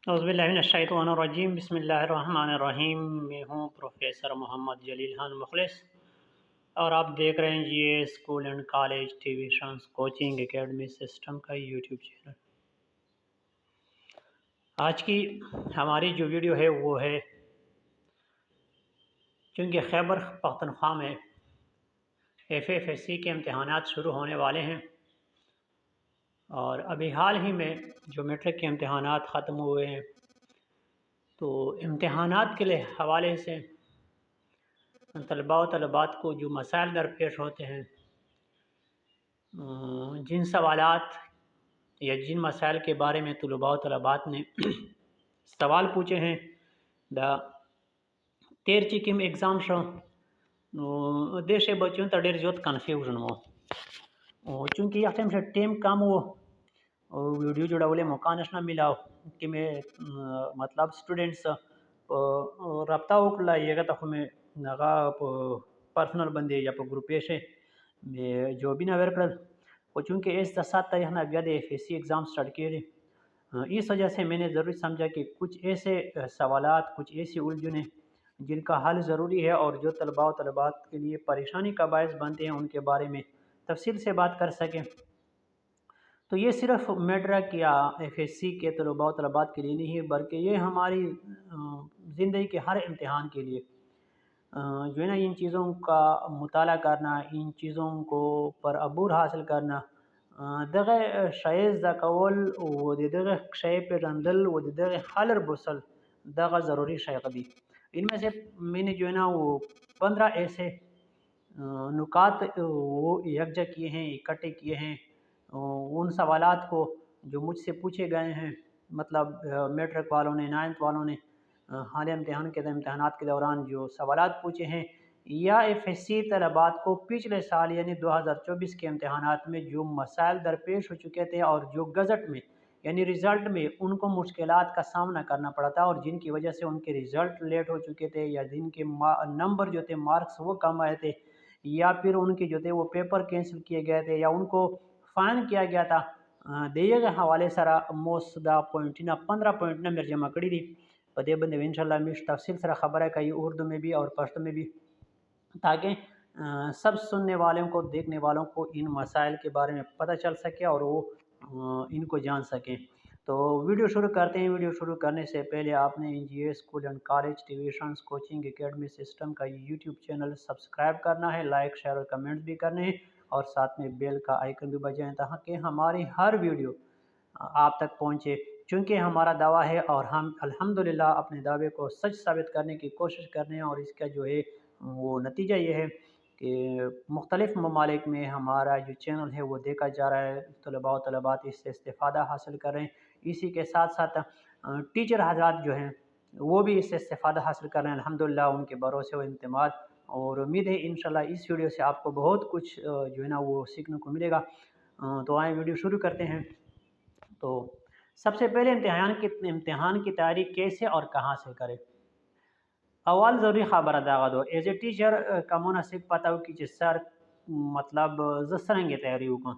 औज़ुबिल्लाहिमिनश्शैतानिर्रजीम बिस्मिल्लाहिर्रहमानिर्रहीम। मैं हूँ प्रोफेसर मोहम्मद जलील खान मुखलिस और आप देख रहे हैं ये school and college tuitions coaching academy system का यूट्यूब चैनल। आज की हमारी जो वीडियो है वो है, क्योंकि खैबर पख्तूनख्वा में FFSC के इम्तहानात शुरू होने वाले हैं और अभी हाल ही में जो मैट्रिक के इम्तहानात ख़त्म हुए हैं, तो इम्तहानात के लिए हवाले से तलबा व तलबात को जो मसाइल दरपेश होते हैं, जिन सवालात या जिन मसाइल के बारे में तलबा व तलबात ने सवाल पूछे हैं, द तेरची किम एग्ज़ाम शो देश बच्चों तडेर जोत कन्फ्यूजन वो चूँकि यह टाइम से टेम कम वो वीडियो जोड़ावले मौका नशना मिला कि मैं मतलब स्टूडेंट्स रब्ता उकलाइएगा तो हमें नगा पर्सनल बंदे या ग्रुप से जो भी ना कर वो चूँकि इस 7 तारीख ना अव्याद FSC एग्ज़ाम स्टार्ट किए थे। इस वजह से मैंने ज़रूरी समझा कि कुछ ऐसे सवालात, कुछ ऐसी उलझनें जिनका हल ज़रूरी है और जो तलबा व तलबात के लिए परेशानी का बायस बनते हैं, उनके बारे में तफसील से बात कर सकें। तो ये सिर्फ मैट्रिक या FSC के तलबा व तलबात के लिए नहीं है, बल्कि ये हमारी ज़िंदगी के हर इम्तहान के लिए जो है ना, इन चीज़ों का मुताला करना, इन चीज़ों को पर अबूर हासिल करना, दगे शायज़ द कवल वो दगे शय पे रंदल वो दगे हलर बुसल दगा ज़रूरी शयकदी। इनमें से मैंने जो है ना वो 15 ऐसे नुकात वो यकजा किए हैं, इकट्ठे किए हैं उन सवालात को जो मुझसे पूछे गए हैं, मतलब मैट्रिक वालों ने, 9th वालों ने हाल इम्तहान के इम्तहानात के दौरान जो सवालात पूछे हैं, या FSC तलबात को पिछले साल यानी 2024 के इम्तहानात में जो मसाइल दरपेश हो चुके थे और जो गज़ट में यानी रिज़ल्ट में उनको मुश्किलात का सामना करना पड़ा था और जिनकी वजह से उनके रिज़ल्ट लेट हो चुके थे, या जिनके नंबर जो थे, मार्क्स वो कम आए थे, या फिर उनके जो थे वो पेपर कैंसिल किए गए थे, या उनको फ़ाइन किया गया था। दिए गए हवाले सरा मोस दा पॉइंट ना 15 पॉइंट ना मेरे जमा करी थी पदे बंदे इंशाल्लाह मिश तफसील सरा खबर है कई उर्दू में भी और पश्तो में भी, ताकि सब सुनने वालों को, देखने वालों को इन मसाइल के बारे में पता चल सके और वो इनको जान सकें। तो वीडियो शुरू करते हैं। वीडियो शुरू करने से पहले आपने NGA school and college tuitions coaching academy system का यूट्यूब चैनल सब्सक्राइब करना है, लाइक शेयर और कमेंट्स भी करने हैं और साथ में बेल का आइकन भी बजाएं ताकि हमारी हर वीडियो आप तक पहुंचे। चूँकि हमारा दावा है और हम अल्हम्दुलिल्लाह अपने दावे को सच साबित करने की कोशिश कर रहे हैं और इसका जो है वो नतीजा ये है कि मुख्तलिफ़ ममालिक में हमारा जो चैनल है वो देखा जा रहा है, तलबा व तलबात इससे इस्तेफ़ादा हासिल कर रहे हैं। इसी के साथ साथ टीचर हज़रात जो हैं वो भी इससे इस्तेफ़ादा हासिल कर रहे हैं अल्हम्दुलिल्लाह, उनके भरोसे व इत्मीनान, और उम्मीद है इंशाल्लाह इस वीडियो से आपको बहुत कुछ जो है ना वो सीखने को मिलेगा। तो आए वीडियो शुरू करते हैं। तो सबसे पहले इम्तिहान की तैयारी कैसे और कहाँ से करें। अव्वल ज़रूरी ख़बर दागा दो एज ए टीचर कमुना सिक पता हो कि सर मतलब जसरंगे तैयारी होगा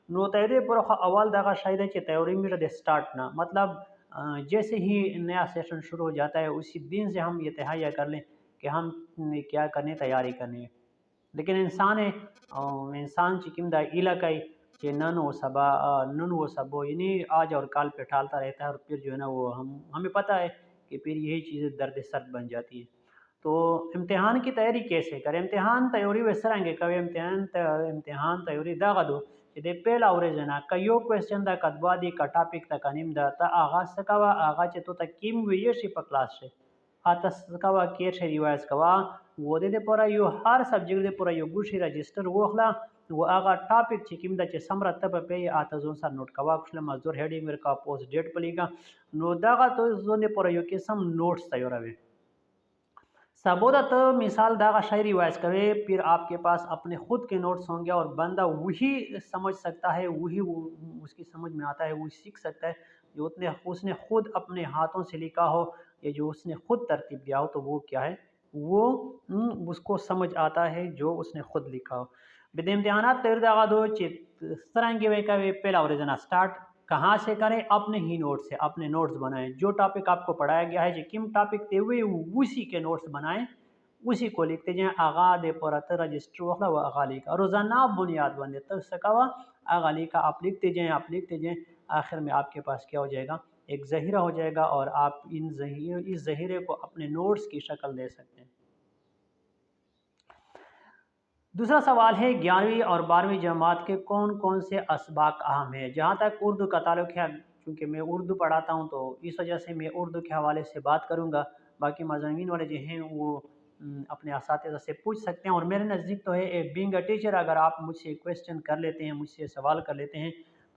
नो तैयारी पर अव्वल दागा शायद है तैयारी मेरा दे स्टार्ट ना मतलब जैसे ही नया सेशन शुरू हो जाता है उसी दिन से हम ये तहैया कर लें कि हम क्या करने, तैयारी करनी है। लेकिन इंसान है इंसान चिकिमदा इलाकाई कि नन वो सबो यानी आज और कल पे टालता रहता है और फिर जो है ना वो हमें पता है कि फिर यही चीज़ें दर्द सर बन जाती है। तो इम्तिहान की तैयारी कैसे करें? इम्तिहान तैयारी वैसरांगे कवे इम्तिहान तैयारी दागा दो दे पेल आवरे जना कयो क्वेश्चन दा कदवा दी का टॉपिक ता कनिम दा ता आगाज सकावा आगा चे तो ता किम वेयशी प क्लास से आता सकावा के छे रिवाइज कवा वो दे पूरा यो हर सब्जेक्ट दे पूरा यो गुशी रजिस्टर वो खला वो आगा टॉपिक चिकिम दा चे समरा तब पे आता जोन सा नोट कवा कुछ मजदूर हेडिंग मेरे का पोस्ट डेट पलीगा नो दागा तो जोन दे पूरा यो किस्म नोट्स तैयार सबोदा तो मिसाल दागा शायरी वाइज करे फिर आपके पास अपने खुद के नोट्स होंगे और बंदा वही समझ सकता है, वही उसकी समझ में आता है, वही सीख सकता है जो उसने खुद अपने हाथों से लिखा हो या जो उसने खुद तरतीब दिया हो। तो वो क्या है, वो उसको समझ आता है जो उसने खुद लिखा हो। बिद इम्तिहानात तैयार दागा दो चित सरांगे वे का वे पहला और जना स्टार्ट कहाँ से करें? अपने ही नोट से, अपने नोट्स बनाएं। जो टॉपिक आपको पढ़ाया गया है किम टॉपिक ते हुए उसी के नोट्स बनाएं, उसी को लिखते जाएं। आगा दे पर रजिस्टर वखला व आगा लिखा रोज़ाना बुनियाद बने तो सकावा आगा लिखा आप लिखते जाएं, आप लिखते जाएं। आखिर में आपके पास क्या हो जाएगा? एक ज़हीरा हो जाएगा और आप इस ज़हीरे को अपने नोट्स की शक्ल दे सकते हैं। दूसरा सवाल है 11वीं और 12वीं जमात के कौन कौन से असबाक अहम है। जहाँ तक उर्दू का ताल्लुक है, क्योंकि मैं उर्दू पढ़ाता हूँ तो इस वजह से मैं उर्दू के हवाले से बात करूँगा। बाकी मज़ामीन वाले जो हैं वो अपने असातिज़ा से पूछ सकते हैं। और मेरे नज़दीक तो है ए बीइंग अ टीचर, अगर आप मुझसे क्वेश्चन कर लेते हैं, मुझसे सवाल कर लेते हैं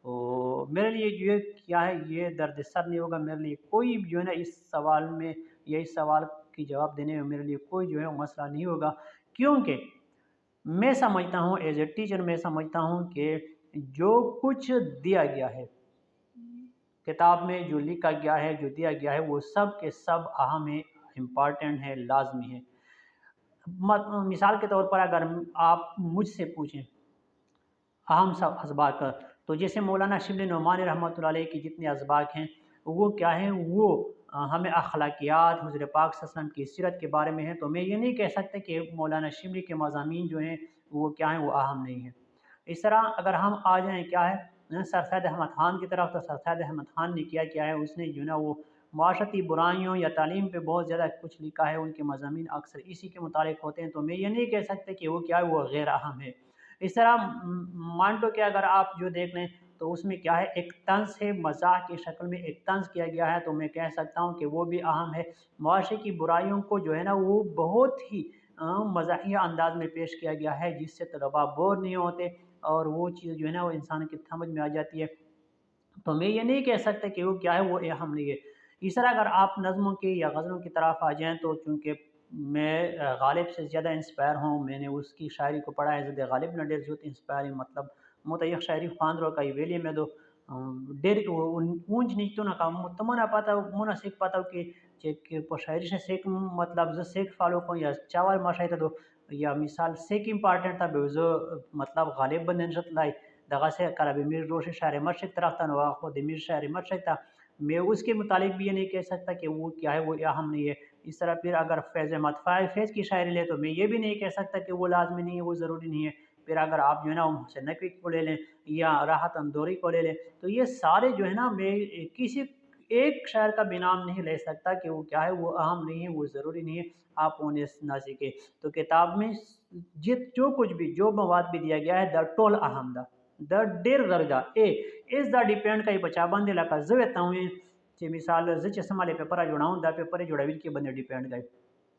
तो मेरे लिए जो है क्या है, ये दर्द सर नहीं होगा। मेरे लिए कोई जो है ना इस सवाल में या इस सवाल की जवाब देने में मेरे लिए कोई जो है मसला नहीं होगा। क्योंकि मैं समझता हूँ एज ए टीचर, मैं समझता हूँ कि जो कुछ दिया गया है किताब में, जो लिखा गया है, जो दिया गया है, वो सब के सब अहम है, इम्पॉर्टेंट है, लाजमी है। मिसाल के तौर पर अगर आप मुझसे पूछें अहम सब असबाक, तो जैसे मौलाना शिबली नोमान रहमतुल्लाह अलैह की जितने असबाक हैं वो क्या हैं, वो हमें अखलाकियात हुज़ूर पाक सल्लल्लाहु अलैहि वसल्लम की सीरत के बारे में है। तो मैं ये नहीं कह सकता कि मौलाना शिबली के मज़ामीन जो हैं वो क्या हैं, वो अहम नहीं हैं। इस तरह अगर हम आ जाएँ क्या है सर सैयद अहमद ख़ान की तरफ, तो सर सैयद अहमद ख़ान ने क्या है, उसने जो ना वो माशरती बुराइयों या तालीम पे बहुत ज़्यादा कुछ लिखा है। उनके मज़ामीन अक्सर इसी के मुतालिक होते हैं। तो मैं ये नहीं कह सकता कि वो क्या है, वो गैर अहम है। इस तरह मान लो कि अगर आप जो देख लें तो उसमें क्या है, एक तंज़ है, मज़ाक की शक्ल में एक तंज़ किया गया है, तो मैं कह सकता हूँ कि वो भी अहम है। मुआशरे की बुराइयों को जो है ना वो बहुत ही मज़ाहिया अंदाज में पेश किया गया है, जिससे तलबा बोर नहीं होते और वो चीज़ जो है ना वो इंसान की समझ में आ जाती है। तो मैं ये नहीं कह सकता कि वो क्या है, वो अहम नहीं है। इस तरह अगर आप नज़्मों की या ग़ज़लों की तरफ आ जाएँ तो चूँकि मैं गालिब से ज़्यादा इंस्पायर हूँ, मैंने उसकी शायरी को पढ़ा है। ज़द गालिब न डेर ज़्योत इंस्पायरिंग मतलब मुतय्यक़ शायरी ख़्वांदरो का वेली में दो डेर ऊँच नीच तो ना काम तमन्ना पाता मुना सीख पाता कि चेक शायरी से सेक मतलब ज सेक फ़ॉलो को या चावल माशाइता दो या मिसाल सेक इम्पॉर्टेंट था बेवज़ो मतलब गालिब बंदन लाई दगासे कराबी मीर रोश शायर मशरिक़ तरफ था नवा खुद मीर शायर मशरिक़ था। मैं उसके मुतालिक भी ये नहीं कह सकता कि वो क्या है, वो अहम नहीं है। इस तरह फिर अगर फैज़ अहमद फैज़ की शायरी ले तो मैं ये भी नहीं कह सकता कि वो लाज़मी नहीं है, वो ज़रूरी नहीं है। फिर अगर आप जो है ना हुसैन नकवी को ले लें या राहत अंदौरी को ले लें, तो ये सारे जो है ना मैं किसी एक शायर का भी नाम नहीं ले सकता कि वो क्या है, वो अहम नहीं है, वो ज़रूरी नहीं है, आप उन्हें ना सीखें। तो किताब में जो कुछ भी जो मवाद भी दिया गया है द टोल अहम द डेर दर्जा ए इस द डिपेंड का बचा बंद लका जवेता हुए कि मिसाल ज चश्मा पेपर जुड़ाऊँ द पेपर जुड़ावी के बंदे डिपेंड गए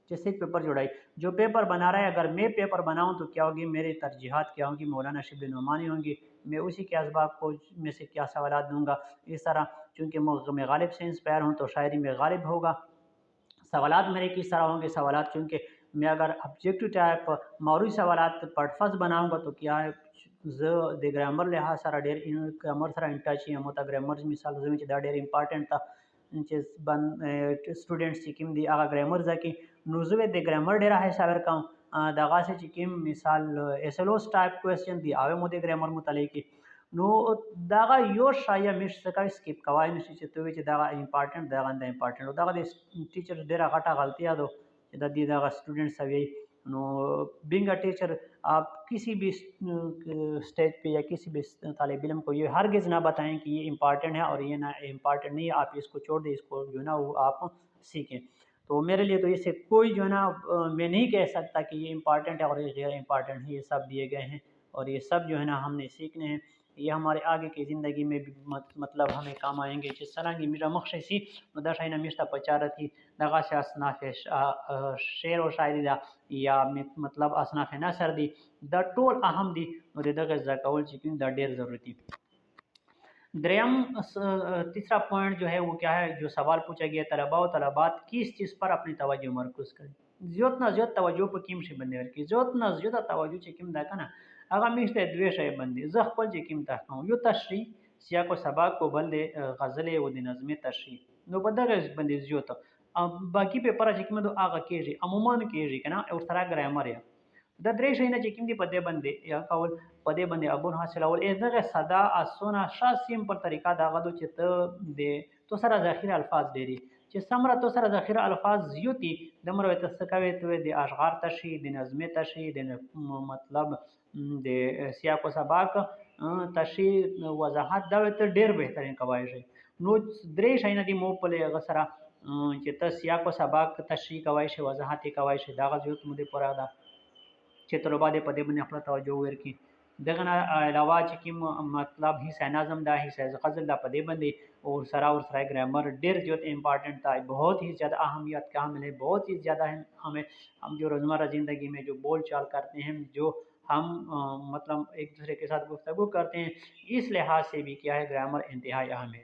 जैसे पेपर जुड़ाई जो पेपर बना रहा है, अगर मैं पेपर बनाऊं तो क्या होगी, मेरी तरजीहात क्या होंगी, मौलाना शिबली नुमानी होंगी, मैं उसी के असबाब को में से क्या सवालात दूंगा। इस तरह चूँकि मैं गालिब से इंस्पायर हूँ तो शायरी में गालिब होगा। सवालात मेरे किस तरह होंगे, सवालात चूँकि मैं अगर ऑब्जेक्टिव टाइप मौरूई सवालात पढ़फस बनाऊँगा तो क्या है द ग्रामर लिहाज सारा डेर ग्रामर सारा इंटाची होता ग्रामर मिसाल जमीन दा डेर इंपॉर्टेंट था बन स्टूडेंट्स चिकिम दी आगा ग्रामर जाकी नुजुवे द ग्रामर डेरा है सागर का दगा से चिकिम मिसाल एसएलओस टाइप क्वेश्चन दी आवे मुदे ग्रामर मुतालिकी नो दागा यो शाया मिश सका स्किप कवाई निश्चित तो विच दागा इंपॉर्टेंट दागा इंपॉर्टेंट दागा टीचर डेरा घाटा गलती आ दो दी दागा स्टूडेंट्स अभी नो बीइंग अ टीचर आप किसी भी स्टेज पे या किसी भी तालिब इल्म को ये हरगिज़ ना बताएं कि ये इम्पॉर्टेंट है और ये ना इम्पॉर्टेंट नहीं है, आप इसको छोड़ दें, इसको जो है ना वो आप सीखें। तो मेरे लिए तो इससे कोई जो है ना मैं नहीं कह सकता कि ये इम्पॉर्टेंट है और ये गैर इम्पॉर्टेंट है, ये सब दिए गए हैं और ये सब जो है ना हमने सीखने हैं। ये हमारे आगे की ज़िंदगी में भी मतलब हमें काम आएंगे। जिस तरह की मेरा मखशी दशाइना मिश्ता पचारती दगा से असनाफ शेर और शायरी दा या मतलब असनाफ नसर दी द टोल अहम दी और दगा जकाउल चिकिन द डेर ज़रूरती। द्रयम तीसरा पॉइंट जो है वो क्या है, जो सवाल पूछा गया तलबा और तलबात किस चीज़ पर अपनी तवज्जो मरकूज़ करें। ज़्योत ना ज़्योत तवज्जो पर किम से बंदे की ज़्योत ना ज़्योत तवज्जो चिकिम दा का ना अगर मिश्ते द्वेष है बंदे ज़खपल चिकिम ताकाऊं यो तशरी सिया को सबाक को बल दे गज़ले वो दिन नज़्म तशरी नो बदा बंदे ज़्योत बाकी पेपर चिकिम दो आगा केजी अमूमन केजी का ना और सारा ग्रामर या द द्रेश है ना चिकिम दी पदे बंदे या कौल पदे बंदे अबुन हासिलावल इधर सदा असोना शा सिंपल तरीका दागदो चित दे तो सरा ज़ाहिर अल्फाज डेरी چې څومره تو سره ذخیره الفاظ زیوتی دمره ته څه کوي ته د اشعار تشي د نظمې تشي د مطلب د سیاق و سباق تشي وضاحت دا ته ډیر بهترین کوي شي نو درې شي نه دی مو په لغه سره چې ته سیاق و سباق تشي کوي شي وضاحت کوي شي دا غوښت مو دی پورا دا چې طلبه دې په دې باندې خپل توجه ورکړي دغه نه علاوه چې کوم مطلب حصہ نظم دا حصہ غزل دا په دې باندې और सरा और सराय ग्रामर डेर जो इम्पॉर्टेंट था बहुत ही ज़्यादा अहमियत का हमें बहुत ही ज़्यादा है हम जो रोज़मर्रा ज़िंदगी में जो बोल चाल करते हैं जो हम मतलब एक दूसरे के साथ गुफ्तगू करते हैं इस लिहाज से भी क्या है ग्रामर इंतहाई अहम है।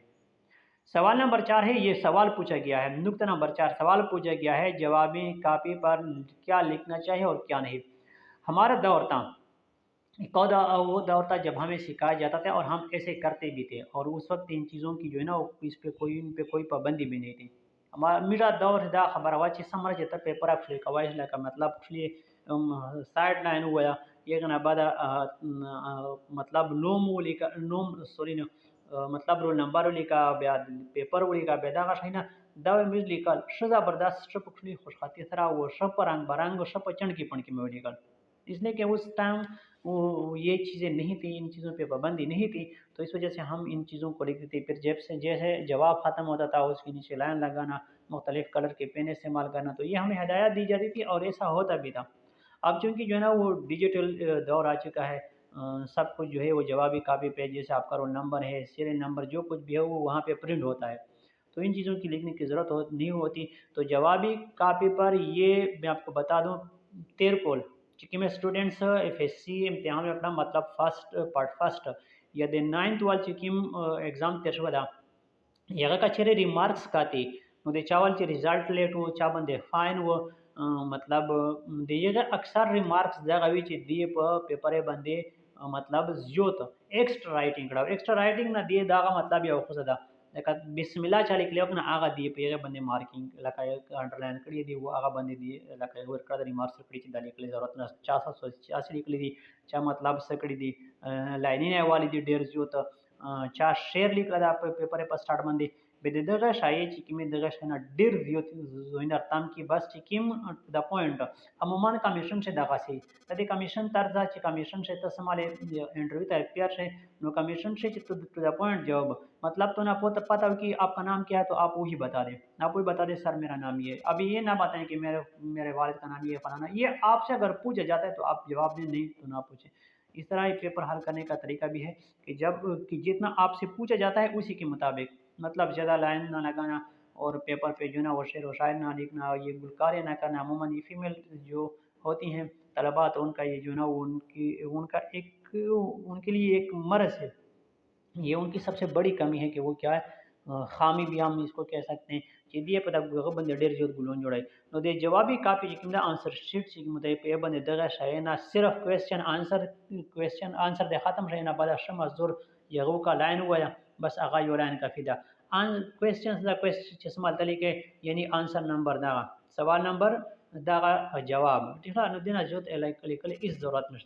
सवाल नंबर 4 है ये सवाल पूछा गया है नुक्ता नंबर 4 सवाल पूछा गया है जवाबी कापी पर क्या लिखना चाहिए और क्या नहीं। हमारा दौर था वो दौर था जब हमें सिखाया जाता था और हम ऐसे करते भी थे और उस वक्त इन चीज़ों की जो है ना इस पे कोई पाबंदी भी नहीं थी। हमारा मेरा दौर दा खबर हवा ची समर जे तक पेपर आप कवाइश लगा मतलब साइड लाइन हुआ ये गना बाद मतलब नोम सॉरी न मतलब रोल नंबर लिखा ब्याद पेपर लिखा बेदा का ना दावे मिज लिखल श ज़बरदस्त श पुखली खुशखाती तरह वो श रंग बरंग श चण की पण की में लिखल इसलिए कि उस टाइम वो ये चीज़ें नहीं थी इन चीज़ों पे पाबंदी नहीं थी तो इस वजह से हम इन चीज़ों को लिखते थे फिर जब से जैसे जवाब ख़त्म होता था उसके नीचे लाइन लगाना मुख्तलिफ़ कलर के पेन इस्तेमाल करना तो ये हमें हिदायत दी जाती थी और ऐसा होता भी था। अब चूँकि जो है ना वो डिजिटल दौर आ चुका है सब कुछ जो है वो जवाबी कापी पे जैसे आपका रोल नंबर है सीरियल नंबर जो कुछ भी है वो वहाँ पे प्रिंट होता है तो इन चीज़ों की लिखने की ज़रूरत नहीं होती। तो जवाबी कापी पर ये मैं आपको बता दूँ तेरकोल चूँकि मैं स्टूडेंट्स FSC इम्तिहान में अपना मतलब फर्स्ट या दे 9th वाल चूँकि एग्ज़ाम तेरशवदा यागा का चेरे रिमार्क्स काती मुझे चावल चे रिजल्ट लेट वो चा बंदे फाइन वो मतलब दिएगा अक्सर रिमार्क्स जगह चे दिए पेपर बंदे मतलब ज्योत एक्स्ट्रा राइटिंग ना दिए दागा मतलब ये खुदा लेकिन बिस्मिल्लाह चाली के लिए आगा दिए पे बंदे मार्किंग लका अंडरलाइन करिए दी वो आगा बंदे दिए लका और कर रिमार्क्स कड़ी चिंता लिख ले जरूरत ना 480 लिख ली दी चा मतलब सकड़ी दी लाइनिंग है वाली दी डेर जो तो चा शेयर लिख लगा पेपर पर स्टार्ट बंदे बेदगा शाये चिकिम दगा शना डेर दियो जोइनर ताम की बस चिकिम टू द पॉइंट अमूमन कमीशन से दगा से तदे कमीशन तरजा ची कमीशन से तसमाले इंटरव्यू तैयार से नो कमीशन से टू द पॉइंट जॉब मतलब तो ना पता हो कि आपका नाम क्या है तो आप वही बता दें आप वही बता दें सर मेरा नाम ये अभी ये ना बताएं कि मेरे वालिद का नाम ये फलाना ये आपसे अगर पूछा जाता है तो आप जवाब दें नहीं तो ना पूछें। इस तरह ये पेपर हल करने का तरीका भी है कि जितना आपसे पूछा जाता है उसी के मुताबिक मतलब ज़्यादा लाइन ना लगाना और पेपर पे जो ना वो शेर व शायर ना लिखना ये गुलकारे ना करना। अमूमन ये फीमेल जो होती हैं तलबा तो उनका ये जो ना उनका एक उनके लिए एक मर्ज़ है ये उनकी सबसे बड़ी कमी है कि वो क्या है खामी भी हम इसको कह सकते हैं कि दिए पता बंदे डेर जो गुलोन जोड़ाई नो दे जवाबी कापी जिकमदा आंसर शीट सी मुदे पे बंदे दगा शाय ना सिर्फ क्वेश्चन आंसर दे खत्म रहे ना बदा शमस जोर यगो का लाइन हुआ या बस आगा यो लाइन का फिदा क्वेश्चन दा क्वेश्चन चश्मा तरीके यानी आंसर नंबर दा सवाल नंबर दा जवाब ठीक है नो देना जो कल इस जरूरत में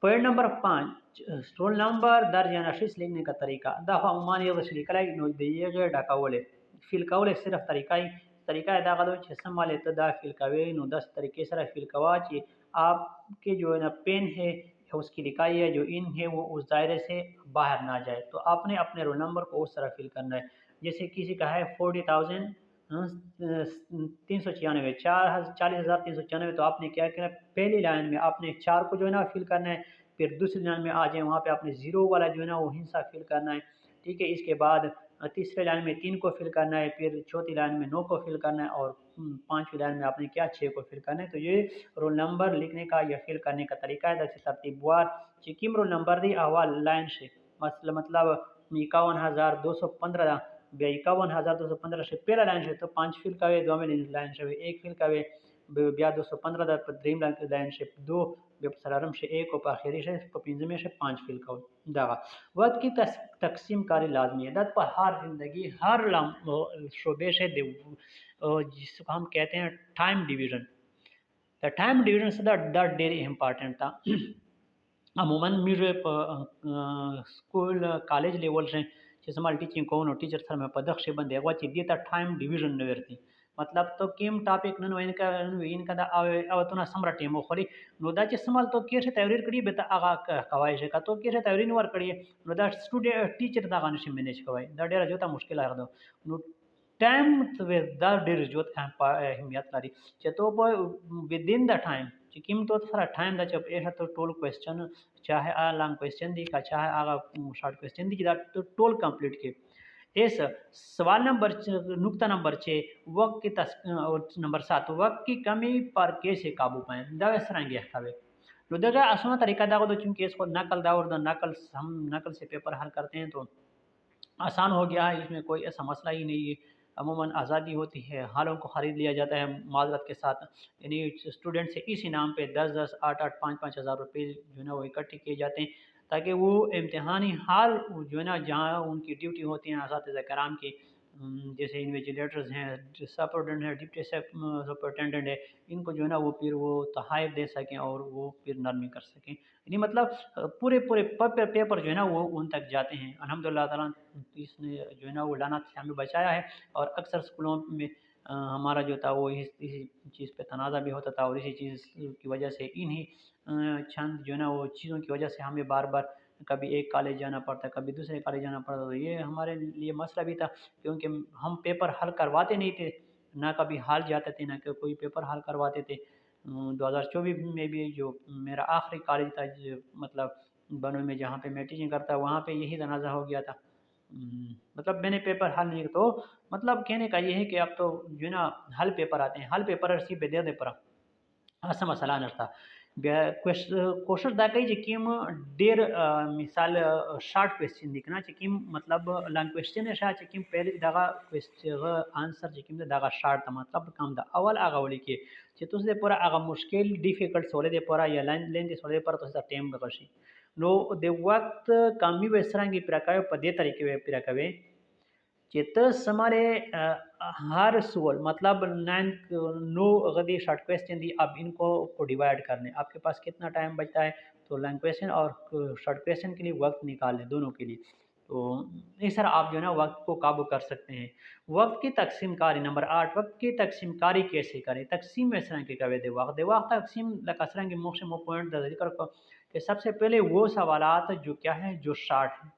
पॉइंट नंबर 5 रोल नंबर दर्ज या नशीस लिखने का तरीका दफ़ा उमान ये वश लिखला नो दिए डाकावले फिल कावले सिर्फ तरीका अदा करो जिसम वाले तदा फिल कावे नो 10 तरीके से फिल कवा ची आपके जो है ना पेन है उसकी लिखाई है जो इन है वो उस दायरे से बाहर ना जाए तो आपने अपने रोल नंबर को उस तरह फिल करना है। जैसे किसी का है 40,396 40,396 तो आपने क्या करना है पहली लाइन में आपने 4 को जो है ना फिल करना है फिर दूसरी लाइन में आ जाए वहाँ पे आपने 0 वाला जो है ना वो हिस्सा फिल करना है ठीक है। इसके बाद तीसरे लाइन में 3 को फिल करना है फिर चौथी लाइन में 9 को फिल करना है और पाँचवीं लाइन में आपने क्या 6 को फिल करना है। तो ये रोल नंबर लिखने का या फिल करने का तरीका है जैसे तरतीबवार चिकिम रोल नंबर दी अहवाल लाइन से मतलब 51,215 51,215 से पहला लाइन से तो 5 फिल का दो में लाइन से 1 फिल का ब्या 215 ड्रीम लाइन से 2 सरारम से 1 और आखिरी से पिंजमे से 5 फिल का दावा वक्त की तकसीम कारी लाजमी है दत पर हर जिंदगी हर शोबे से जिसको हम कहते हैं time division the time division say that very important था अमूमन मेरे स्कूल कॉलेज लेवल से जिसमें टीचिंग को टीचर सर में पदक से बंदे वाची देता टाइम डिवीजन नवेरती मतलब तो किम टॉपिक नन इनका दा अवतुना समरा टीम खरी नुदा स्मल तो केसे तवरीर कड़ी बेता आगा कवाई से का तो केसे तवरीर वर कड़ी नुदा स्टूडेंट टीचर दा गाने से मैनेज कवाई दा डेरा जोता मुश्किल आ दो नु टाइम वे दा डेर जोत अहमियत लारी चतो विद इन द टाइम चिकिम तो सारा टाइम दा जब ऐसा तो टोल क्वेश्चन चाहे आ लॉन्ग क्वेश्चन दी का चाहे आगा शॉर्ट क्वेश्चन दी तो टोल कंप्लीट के इस सवाल नुक्ता नंबर 6 वक्त की नंबर 7 वक्त की कमी पर कैसे काबू पाएं दावे सरांगे हवे तो देखा आसान तरीका दागो तो चूंकि इसको नकल दावर द नकल हम नकल से पेपर हल करते हैं तो आसान हो गया है इसमें कोई ऐसा मसला ही नहीं है अमूमन आज़ादी होती है हालों को ख़रीद लिया जाता है माजरत के साथ यानी स्टूडेंट से इसी नाम पे 10-10 8-8 5-5 हज़ार रुपये जो है ना वो इकट्ठे किए जाते हैं ताकि वो इम्तहानी हाल जो है ना जहाँ उनकी ड्यूटी होती है असातिज़ा कराम की जैसे इन्विजिलेटर्स हैं सुपरटेंडेंट है डिप्टी सुपरटेंडेंट है इनको जो है ना वो फिर वो तहाइफ दे सकें और वो फिर नरमी कर सकें यानी मतलब पूरे पूरे पेपर जो है ना वो उन तक जाते हैं अल्हम्दुलिल्लाह ताला इसने जो है ना वो लानत से हमें बचाया है और अक्सर स्कूलों में हमारा जो था वो इसी चीज़ पे तनाज़ा भी होता था और इसी चीज़ की वजह से इन्हीं चंद जो है ना वो चीज़ों की वजह से हमें बार बार कभी एक कॉलेज जाना पड़ता कभी दूसरे कॉलेज जाना पड़ता तो ये हमारे लिए मसला भी था क्योंकि हम पेपर हल करवाते नहीं थे ना कभी हाल जाते थे ना कोई पेपर हल करवाते थे 2024 में भी जो मेरा आखिरी कॉलेज था मतलब बनों में जहाँ पे मैं टीचिंग करता वहाँ पे यही तनाज़ा हो गया था मतलब मैंने पेपर हल नहीं तो मतलब कहने का ये है कि अब तो जो है ना हल पेपर आते हैं हल पेपर सी बेदे दे परा असा मसला नसता कोशिश दाखई जिकीम डेर मिसाल शॉर्ट क्वेश्चन दिखना चिकिम मतलब लॉन्ग क्वेश्चन है शायद चिकिम पहले दगा क्वेश्चन आंसर चिकिम दे दगा शॉर्ट था मतलब कम दा अवल आगा वाली के चितुस दे पूरा आगा मुश्किल डिफिकल्ट सोले दे पूरा या लाइन लेन दे सोले पर तो सा टेम गकशी नो दे वक्त कमी वेसरांगी प्रकाय पदे तरीके वे प्रकावे चित्तस हमारे हर सोल मतलब नाइन नो गदी शॉर्ट क्वेश्चन दी अब इनको को डिवाइड करने आपके पास कितना टाइम बचता है तो लॉन्ग क्वेश्चन और शॉर्ट क्वेश्चन के लिए वक्त निकाल लें दोनों के लिए तो इस तरह आप जो है ना वक्त को काबू कर सकते हैं वक्त की तकसीम कारी नंबर 8 वक्त की तकसीम कारी कैसे करें तकसीम इस तरह के कवे दे वक्त तकसीम लकसरंग मोक्ष मो पॉइंट जिक्र को कि सबसे पहले वो सवालात जो क्या है जो शार्ट है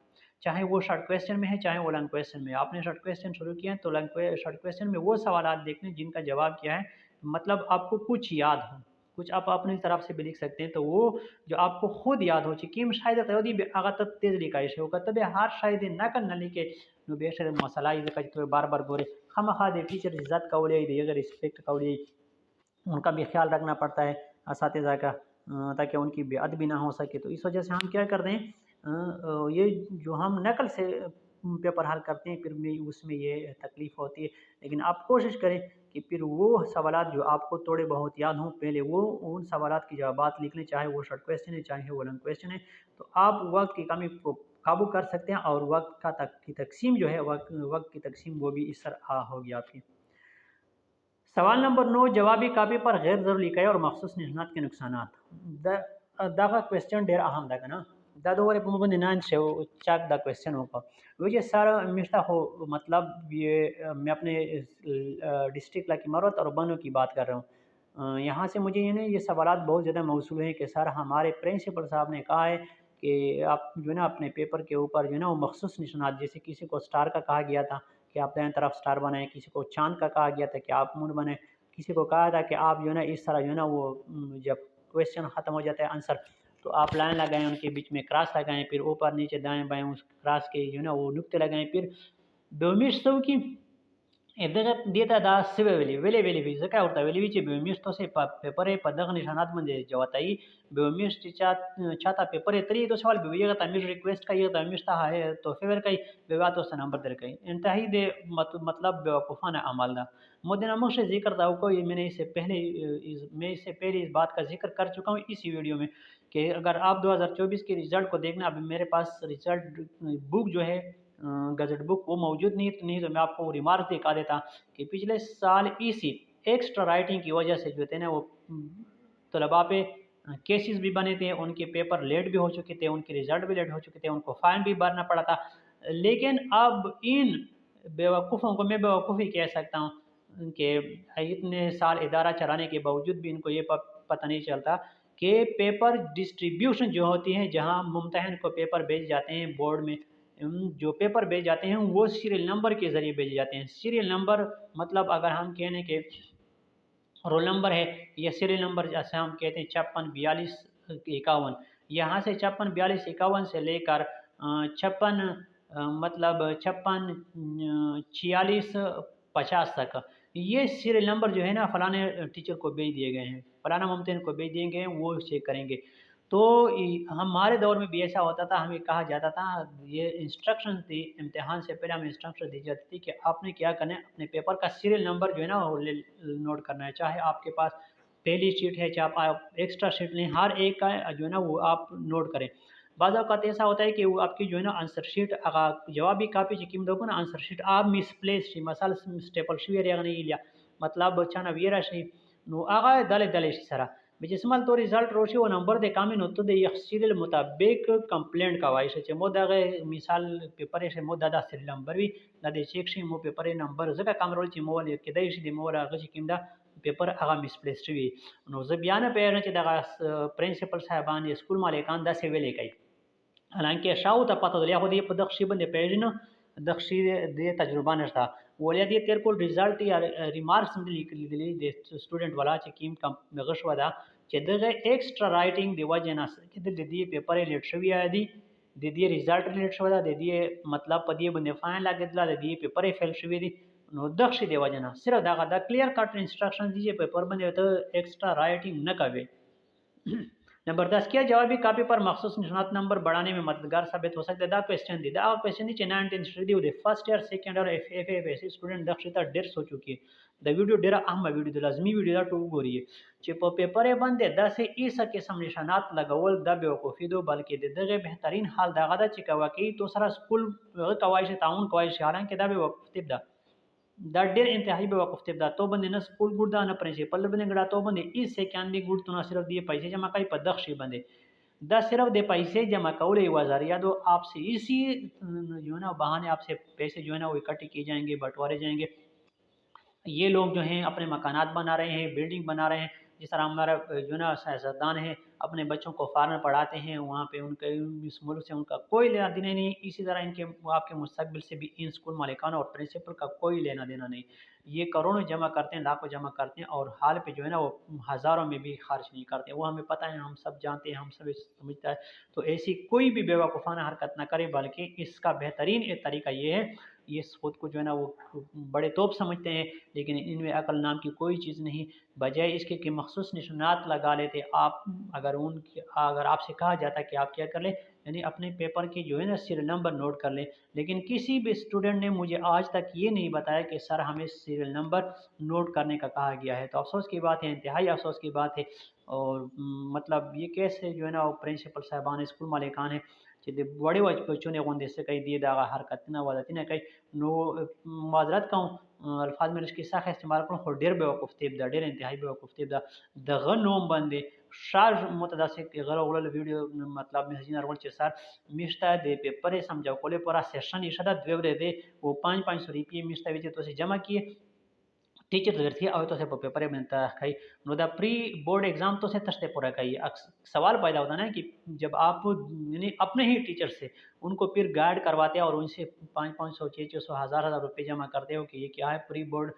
चाहे वो शॉर्ट क्वेश्चन में है चाहे वो लॉन्ग क्वेश्चन में आपने शॉर्ट क्वेश्चन शुरू किया है तो शॉर्ट क्वेश्चन में वो सवाल देख लें जिनका जवाब क्या है मतलब आपको कुछ याद हो कुछ आप अपनी तरफ से भी लिख सकते हैं तो वो जो आपको खुद याद हो चिकिम शायद तयोदी आगा तेज लिखा है होगा तब हार शायद नकल न लिखे नु बेशर मसला तो बार बार बोरे हम खा दे टीचर इज्जत का उड़े अगर रिस्पेक्ट का उड़े उनका भी ख्याल रखना पड़ता है इस का ताकि उनकी बेअदबी ना हो सके तो इस वजह से हम क्या कर रहे हैं ये जो हम नकल से पेपर हल करते हैं फिर में उसमें ये तकलीफ़ होती है लेकिन आप कोशिश करें कि फिर वो सवालात जो आपको थोड़े बहुत याद हों पहले वो उन सवालात की जवाबात लिख लें चाहे वो शॉर्ट क्वेश्चन है चाहे वो लॉन्ग क्वेश्चन है तो आप वक्त की कमी को काबू कर सकते हैं और वक्त का की तकसीम जो है वक्त की तकसीम वो भी इस तरह होगी आपकी सवाल नंबर 9 जवाबी कापी पर गैर ज़रूरी कई और मखसूस निशानात के नुकसानात दागा क्वेश्चन डेर अहम दागा ना दादो वाले पुमुबन नान से चाक दा क्वेश्चन होगा वजह सारा मिश्ता हो मतलब ये मैं अपने डिस्ट्रिक्ट लाकी मरवत और बनो की बात कर रहा हूँ यहाँ से मुझे ये सवालात बहुत ज़्यादा मौसूल हैं कि सर हमारे प्रिंसिपल साहब ने कहा है कि आप जो है ना अपने पेपर के ऊपर जो है ना वो मखसूस निशानात जैसे किसी को स्टार का कहा गया था कि आप दाएं तरफ स्टार बनाएं किसी को चांद का कहा गया था कि आप मून बनाएं किसी को कहा था कि आप जो है ना इस तरह जो है ना वो जब क्वेश्चन ख़त्म हो जाता है आंसर तो आप लाइन लगाएं उनके बीच में क्रॉस लगाएं फिर ऊपर नीचे दाएं बाएं उस क्रॉस के जो है ना वो नुक्ते लगाएं फिर बेउमिश सौ की देता दा सिवे वेले भी काय होता वेलीचे बेउमिश तो से पेपर है पदक निशानात म्हणजे जवाताई बेउमिश चा छाता पेपर है तरी तो सवाल बेविया का तमिल रिक्वेस्ट का ये तमिल ता है तो फेवर कई बेवा तो नंबर दर कई इंतहाई दे मतलब बेवकूफ़ाना अमल दा मुद्दे नमक से जिक्र था को मैंने मैं इससे पहले इस बात का जिक्र कर चुका हूँ इसी वीडियो में कि अगर आप 2024 के रिज़ल्ट को देखना अभी मेरे पास रिज़ल्ट बुक जो है गजट बुक वो मौजूद नहीं तो मैं आपको रिमार्क दिखा देता कि पिछले साल इसी एक्स्ट्रा राइटिंग की वजह से जो थे ना वो तलबा पे केसेस भी बने थे, उनके पेपर लेट भी हो चुके थे, उनके रिजल्ट भी लेट हो चुके थे, उनको फाइन भी भरना पड़ा था। लेकिन अब इन बेवकूफ़ों को मैं बेवकूफ़ ही कह सकता हूँ कि इतने साल इदारा चलाने के बावजूद भी इनको ये पता नहीं चलता कि पेपर डिस्ट्रीब्यूशन जो होती है, जहाँ मुम्तहन को पेपर भेजे जाते हैं बोर्ड में, जो पेपर भेजे जाते हैं वो सीरियल नंबर के ज़रिए भेजे जाते हैं। सीरियल नंबर मतलब अगर हम कहने के रोल नंबर है या सीरियल नंबर, जैसे हम कहते हैं 56 42 51, यहाँ से 56 42 51 से लेकर 56 मतलब 56 46 50 तक ये सीरियल नंबर जो है ना फलाने टीचर को भेज दिए गए हैं, फलाना मुमतहिन को भेज दिए गए हैं, वो चेक करेंगे। तो हमारे दौर में भी ऐसा होता था, हमें कहा जाता था, ये इंस्ट्रक्शन थी इम्तिहान से पहले हमें इंस्ट्रक्शन दी जाती थी कि आपने क्या करना है, अपने पेपर का सीरियल नंबर जो है ना वो नोट करना है। चाहे आपके पास पहली शीट है, चाहे आप एक्स्ट्रा शीट लें, हर एक का जो है ना वो आप नोट करें। बाज़ औक़ात ऐसा होता है कि वो आपकी जो है ना आंसर शीट जवाबी कापी ची ना आंसर शीट आप मिसप्लेस मसाल स्टेपल शुरू या मतलब चना वीरा नो आगा दले दले सरा बिजिस्मल तो रिजल्ट रोशी वो नंबर दे कामी नो तो दे यखसील मुताबिक कंप्लेंट का वाइश है मो दागे मिसाल पेपर से मो दादा सिर नंबर भी दादे चेक शी मो पेपर नंबर जका काम रोल ची मो ले के दे शी दे मो रा गची किमदा पेपर आगा मिसप्लेस वी नो जबियाना पेर ची दागा प्रिंसिपल साहबान स्कूल माले कान दा से वेले कई हालांकि शाऊ था पता लिया खुद ये दक्षी बंदे पेज न दक्षी दे तजुर्बा नरता वोलिया दिए तेरे को रिजल्ट या रिमार्क्स दिली दे स्टूडेंट वाला चकीम कम नगश वदा चेदगे एक्स्ट्रा राइटिंग दे वजना कि दे दिए पेपर लेट शवी आदि दे दिए रिजल्ट लेट शवदा दे दिए मतलब पदिए बंदे फाइन लागे दिला दे दिए पेपर फेल शवी दी नो दक्षी दे वजना सिर्फ दागा दा क्लियर कट इंस्ट्रक्शन दीजिए पेपर बंदे तो एक्स्ट्रा राइटिंग न कवे। नंबर 10 क्या जवाबी कापी पर मखसूस निशानात नंबर बढ़ाने में मददगार साबित हो सकता है। दा क्वेश्चन दी दा क्वेश्चन दी 19 स्टडी दे first year second year F student दक्षता डेढ़ हो चुकी है द वीडियो डेरा अहम वीडियो द लाजमी वीडियो दा टू गोरी है चिप पेपर बंदे दा से इस किस्म निशानात लगावल दा बेवकूफ़ी दो बल्कि दे बेहतरीन हाल दा गदा चिका वाकई तो सारा स्कूल कवाइश ताउन कवाइश हालांकि दा बेवकूफ़ी दा दा डेर इंतहाई बेवकूफ़ दा तो बंदे न स्कूल गुड़दा न प्रिंसिपल बंदे गड़ा तो बंदे इससे क्या गुड़ तो ना सिर्फ दिए पैसे जमा कई पदक्षी बंदे दा सिर्फ दे पैसे जमा कौले वज़ारिया दो आपसे इसी जो है ना बहाने आपसे पैसे जो है ना वो इकट्ठे किए जाएंगे, बंटवारे जाएंगे। ये लोग जो हैं अपने मकानात बना रहे हैं, बिल्डिंग बना रहे हैं। जिस तरह हमारा जो है ना सियासतदान है अपने बच्चों को फ़ॉरेन पढ़ाते हैं, वहाँ पे उनके इस मुल्क से उनका कोई लेना देना नहीं। इसी तरह इनके आपके मुस्तकबिल से भी इन स्कूल मालिकान और प्रिंसिपल का कोई लेना देना नहीं। ये करोड़ों जमा करते हैं, लाखों जमा करते हैं और हाल पे जो है ना वो हज़ारों में भी खर्च नहीं करते। वो हमें पता है, हम सब जानते हैं, हम सब समझता है। तो ऐसी कोई भी बेवकूफ़ाना हरकत ना करें, बल्कि इसका बेहतरीन एक तरीका ये है, ये खुद को जो है ना वो बड़े तोप समझते हैं, लेकिन इनमें अकल नाम की कोई चीज़ नहीं। बजाय इसके कि मखसूस निशानात लगा लेते आप। अगर आपसे कहा जाता कि आप क्या कर लें, यानी अपने पेपर की जो है ना सीरियल नंबर नोट कर लें, लेकिन किसी भी स्टूडेंट ने मुझे आज तक ये नहीं बताया कि सर हमें सीरियल नंबर नोट करने का कहा गया है। तो अफसोस की बात है, इंतहाई अफसोस की बात है। और मतलब ये कैसे जो है ना वो प्रिंसिपल साहबान स्कूल मालिकान है चिदे बड़े बच्चों ने कौन से कई दिए दागा हरकत ना वदती ना कई नो माजरत कहूँ अल्फाज में इसकी साख इस्तेमाल करूँ और डेर बेवकूफ़ तेब दा डेर इंतहाई बेवकूफ़ तेब दा दगा नोम बंदे शार मुतदा से गला उड़ल वीडियो मतलब में रोल चे सर मिश्ता दे पेपर समझाओ कोले पूरा सेशन इशादा द्वेवरे दे वो 500 रुपये मिश्ता विचे तो से जमा किए टीचर थी अवे तो से पेपर बनता कई know the pre board exam तो से तस्ते पूरा कई सवाल पैदा होता ना कि जब आप यानी अपने ही टीचर से उनको फिर गाइड करवाते हैं और उनसे 500 600 हज़ार हज़ार रुपये जमा करते हो कि ये क्या है प्री बोर्ड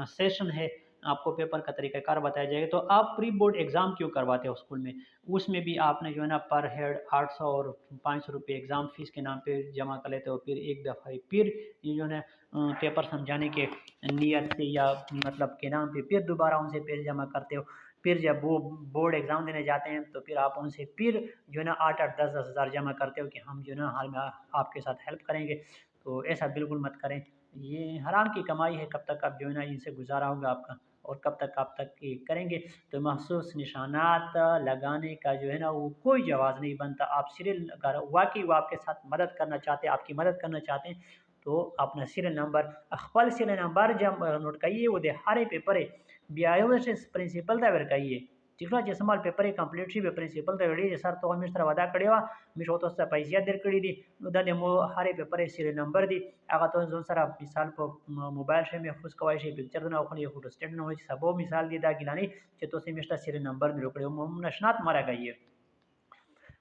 सेशन है, आपको पेपर का तरीक़ाकार बताया जाएगा। तो आप प्री बोर्ड एग्ज़ाम क्यों करवाते हो स्कूल में? उसमें भी आपने जो है ना पर हेड 800 और 500 रुपये एग्ज़ाम फ़ीस के नाम पे जमा कर लेते हो। फिर एक दफ़ा ही फिर ये जो है पेपर समझाने के नियत से या मतलब के नाम पे फिर दोबारा उनसे पैसे जमा करते हो। फिर जब वो बोर्ड एग्ज़ाम देने जाते हैं तो फिर आप उनसे फिर जो है ना 8-8 10-10 हज़ार जमा करते हो कि हम जो है ना हाल में आपके साथ हेल्प करेंगे। तो ऐसा बिल्कुल मत करें। ये हराम की कमाई है, कब तक आप जो है ना इनसे गुजारा होगा आपका और कब तक आप तक ये करेंगे। तो मखसूस निशानात लगाने का जो है ना वो कोई जवाज़ नहीं बनता। आप सीरियल अगर वाक़ई वो आपके साथ मदद करना चाहते हैं, आपकी मदद करना चाहते हैं, तो अपना सीरियल नंबर अखबार सीरियल नंबर जब नोट करिए वो दे हारे पेपर है ब्याह से प्रिंसिपल दा कहिए ٹھیک شو چې سمال پیپر کمپلیټ شي به پرنسپل ته ویلي چې سر ته مې سره وعده کړې وه مې شو تاسو ته پیسې درکړې دي نو دا د مو هرې پیپر سیریل نمبر دي هغه ته ځون سره مثال په موبایل شي محفوظ کوی شي پکچر نه اخلي فوټو سټیټ نه وي چې سبو مثال دی دا ګلانی چې تاسو مې سره سیریل نمبر مې کړو مو نشنات مارا گئی ہے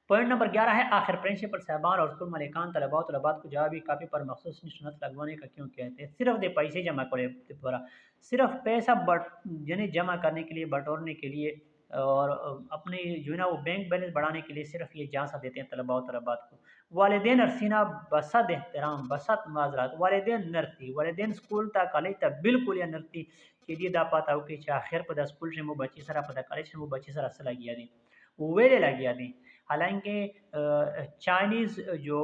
पॉइंट नंबर 11 है आखिर प्रिंसिपल साहबान और स्कूल मलिकान तलबा और तलबात को जवाबी कापी पर मखसूस निशानत लगवाने का क्यों कहते हैं सिर्फ दे पैसे जमा करे पूरा सिर्फ पैसा यानी जमा करने के लिए बटोरने के लिए और अपने जो है ना वो बैंक बैलेंस बढ़ाने के लिए सिर्फ ये जांच देते हैं तलबा और तलबात को वालिदैन अरसीना बसद एहतराम बसत माजरात वालिदैन नरती वालिदैन स्कूल ता कॉलेज ता बिल्कुल या नरती कि दी दा पाता हो कि आखिर पर स्कूल से वो बच्ची सरा पता कॉलेज से वो बच्ची सरा असल लगी दी वेले लगी दी हालांकि चाइनीज़ जो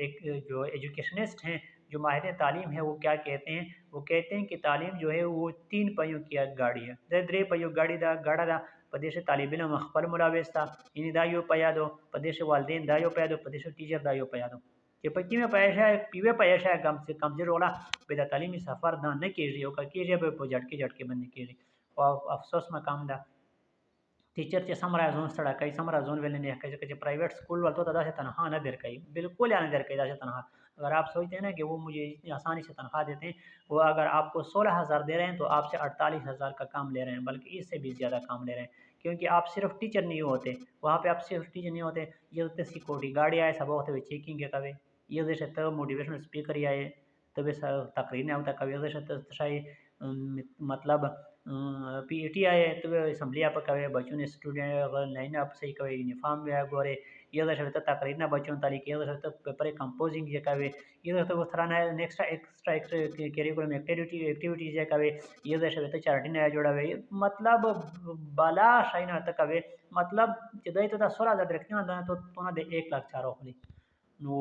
एक जो एजुकेशनिस्ट हैं जो माहिर तालीम है वो क्या कहते हैं वो कहते हैं कि तालीम जो है वो 3 पहियों की गाड़ी है दरे पहियों गाड़ी दा गाड़ा दा पदेश तालिब इल्म अखबल मुलावेस्ता इन दायो पयादो पदेश वालदेन दायो पयादो पदेश टीचर दायो पयादो कि पक्की में पैसा है पीवे पैसा है कम से कम जरूर बेदा तालीमी सफ़र ना न कीजिए का कीजिए झटके बंद कीजिए और अफसोस मकाम दा टीचर چې समरा زون سره کوي समरा زون ول نه کوي چې प्राइवेट स्कूल वालों तो दादा से तनख्वाह न दे कोई बिल्कुल या न दे कोई दादा से तनख्वाह अगर आप सोचते हैं ना कि वो मुझे इतनी आसानी से तनख्वाह देते हैं वो अगर आपको 16,000 दे रहे हैं तो आपसे 48,000 का काम ले रहे हैं बल्कि इससे भी ज़्यादा काम ले रहे हैं क्योंकि आप सिर्फ टीचर नहीं होते वहाँ पे आप सिर्फ टीचर नहीं होते ये होते सिक्योरिटी गाड़ी आए सब होते हुए चेकिंग के कवे ये वजह से तब मोटिवेशनल स्पीकर ही आए तब तकरीर नहीं होता कभी वजह से मतलब पीटी आए तो असम्बली आप कवे बच्चों ने स्टूडेंट अगर लाइन आप सही कवे यूनिफॉर्म में गोरे ये दशा तो तकरीर ना बच्चों तारीख ये दशा तो पेपर कंपोजिंग ये कवे ये दशा वो थरा ना एक्स्ट्रा करिकुलम एक्टिविटीज ये कवे ये दशा तो चार्टी ना जोड़ा हुए मतलब बाला शाइन तक कवे मतलब जदई तो 16,000 रखने ना तो ना दे 1,04,000 होली नो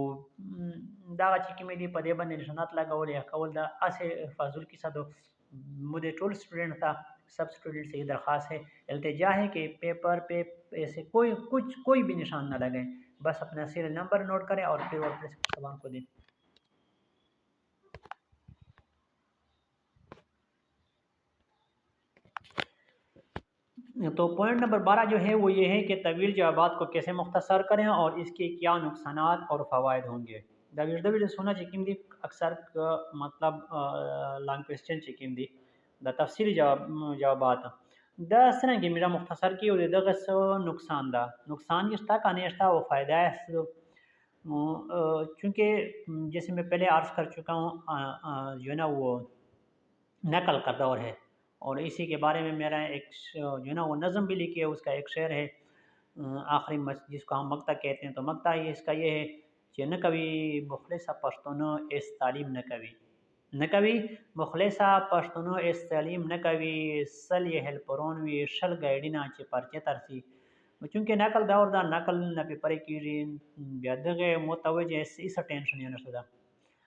दावा चिकी में दी पदे बंद निशानात लगावल या कवल दा असे फाजुल की सदो मुझे टोल स्टूडेंट था सब स्टूडेंट से ये दरख्वास्त है इल्तिजा है कि पेपर पे ऐसे कोई भी निशान ना लगाएं बस अपना सीरियल नंबर नोट करें और फिर वर्ड सवाल को दें तो पॉइंट नंबर 12 जो है वो ये है कि तवील जवाबात को कैसे मुख्तसर करें और इसके क्या नुकसानात और फ़वाइद होंगे दवील सुना चिकिम दी अक्सर मतलब लॉन्ग क्वेश्चन चिकिम दी द तफसीली जवाबात द सरह की मेरा मुख्तसर की और दगस नुकसान किस्ता का नेश्ता वो फ़ायदा है चूँकि जैसे मैं पहले अर्ज़ कर चुका हूँ जो है ना वो नकल का दौर है और इसी के बारे में मेरा एक जो है ना वो नज़म भी लिखी है उसका एक शेर है आखिरी जिसको हम मक्ता कहते हैं तो मक्ता ही इसका ये है कि न कभी मुखलिसा पश्तूनो इस तालीम न कभी मुखलिसा पश्तूनो इस तालीम न कभी सल ये हेल्परोनवी शल गाइडिना चे परचे तरसी चूँकि नकल दौर दा नकल न पेपर की बेदगे मुतवजह इस टेंशन या नशदा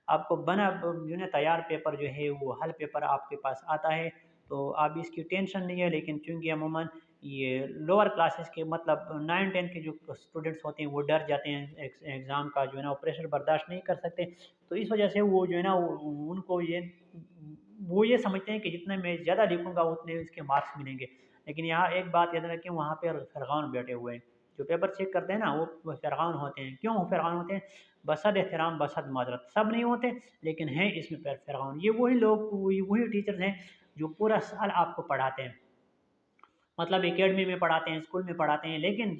आपको बना जो है तैयार पेपर जो है वो हल पेपर आपके पास आता है तो आप इसकी टेंशन नहीं है लेकिन चूँकि अमूमन ये लोअर क्लासेस के मतलब 9-10 के जो स्टूडेंट्स होते हैं वो डर जाते हैं एग्ज़ाम का जो है ना वो प्रेशर बर्दाश्त नहीं कर सकते तो इस वजह से वो जो है ना उनको वो ये समझते हैं कि जितने मैं ज़्यादा लिखूँगा उतने इसके मार्क्स मिलेंगे लेकिन यहाँ एक बात याद रखें वहाँ पर फरगान बैठे हुए हैं जो पेपर चेक करते हैं ना वो फरगान होते हैं क्यों फरगान होते हैं बसद एहतराम बसद माजरत सब नहीं होते लेकिन हैं इसमें फरगान ये वही लोग वही टीचर्स हैं जो पूरा साल आपको पढ़ाते हैं मतलब एकेडमी में पढ़ाते हैं स्कूल में पढ़ाते हैं लेकिन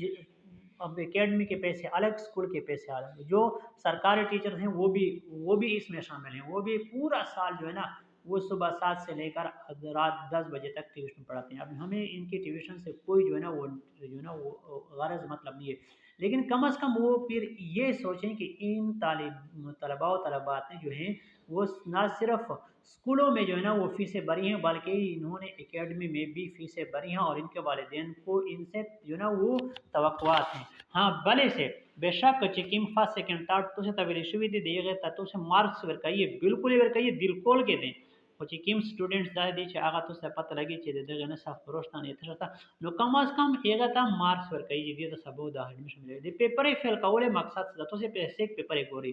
अब एकेडमी के पैसे अलग स्कूल के पैसे अलग जो सरकारी टीचर्स हैं वो भी इसमें शामिल हैं वो भी पूरा साल जो है ना वो सुबह 7 से लेकर रात 10 बजे तक ट्यूशन पढ़ाते हैं अब हमें इनकी ट्यूशन से कोई जो है ना वो गरज मतलब नहीं है लेकिन कम अज़ कम वो फिर ये सोचें कि इन तलबा व तलबात जो हैं वो ना सिर्फ स्कूलों में जो है ना वो फ़ीसें भरी हैं बल्कि इन्होंने एकेडमी में भी फ़ीसें भरी हैं और इनके वालिदैन को इनसे जो ना वो तवक्कुआत हैं हाँ भले से बेशक चेकिंग फर्स्ट सेकंड थर्ड तो से तवेरी सुविधा दिए गए तो से मार्क्स वर्काइए बिल्कुल वर्काइए दिल खोल के दें પછી કેમ સ્ટુડન્ટ્સ દાય દી છે આગા તો પता लगी છે दे ना साफ प्रोस्तान इतना नो कम अज कम एगा ता मार्क्स वर कई जी तो सब दा एडमिशन मिले दे पेपर ही फेल कावले मकसद तो से पैसे पेपर एक गोरी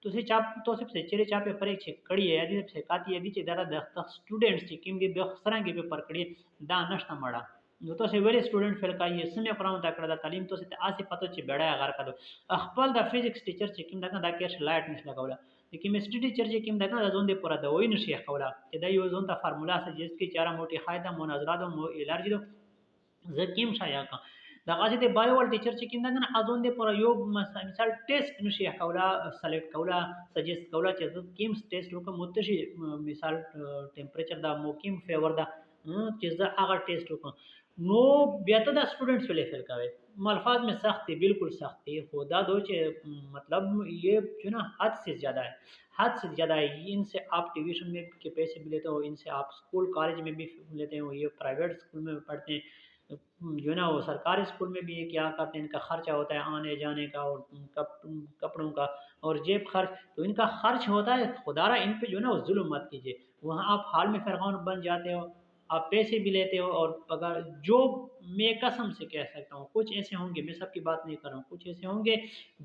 तो से चाप तो से चेरे चाप पेपर एक कड़ी है यदि से काती यदि चे दादा 10 स्टूडेंट्स चे किम दी 10 के पेपर कड़ी दा नष्ट मड़ा نو تاسو ویلې سټوډنټ فیل کوي سمې قرآن ته کړه د تعلیم تاسو ته آسې پته چې بیړی غر کړو خپل د فزیکس ټیچر چې کوم دا کې لایټ نشي لګوله د کیمستري ټیچر چې کوم دا ځون دی پوره د وای نشي خوله چې دا یو ځون ته فارمولا سجست کی چاره موټی خایده مناظرات مو الارجی دو زکیم شایا کا دا غاځي د بایو ټیچر چې کوم دا ازون دی پوره یو مثال ټیسټ نشي خوله سلیکټ کوله سجست کوله چې کیم ټیسټ وکم متشي مثال ټمپریچر دا مو کیم فیور دا چې زه هغه ټیسټ وکم نو بیا ته دا स्टूडेंट्स فیل فیل کوي الفاظ में सख्त है बिल्कुल सख्त है खुदा दो मतलब ये जो ना हद से ज़्यादा है हद से ज़्यादा है इनसे आप ट्यूशन में के पैसे भी लेते हो इनसे आप स्कूल कॉलेज में भी लेते हो ये प्राइवेट स्कूल में पढ़ते हैं जो है ना वो सरकारी स्कूल में भी ये क्या करते हैं इनका खर्चा होता है आने जाने का और कपड़ों का और जेब खर्च तो इनका खर्च होता है खुदारा इन पे जो है ना वो जुल्म मत कीजिए वहाँ आप हाल में फ़िरौन बन जाते हो आप पैसे भी लेते हो और अगर जो मैं कसम से कह सकता हूँ कुछ ऐसे होंगे मैं सबकी बात नहीं कर रहा हूँ कुछ ऐसे होंगे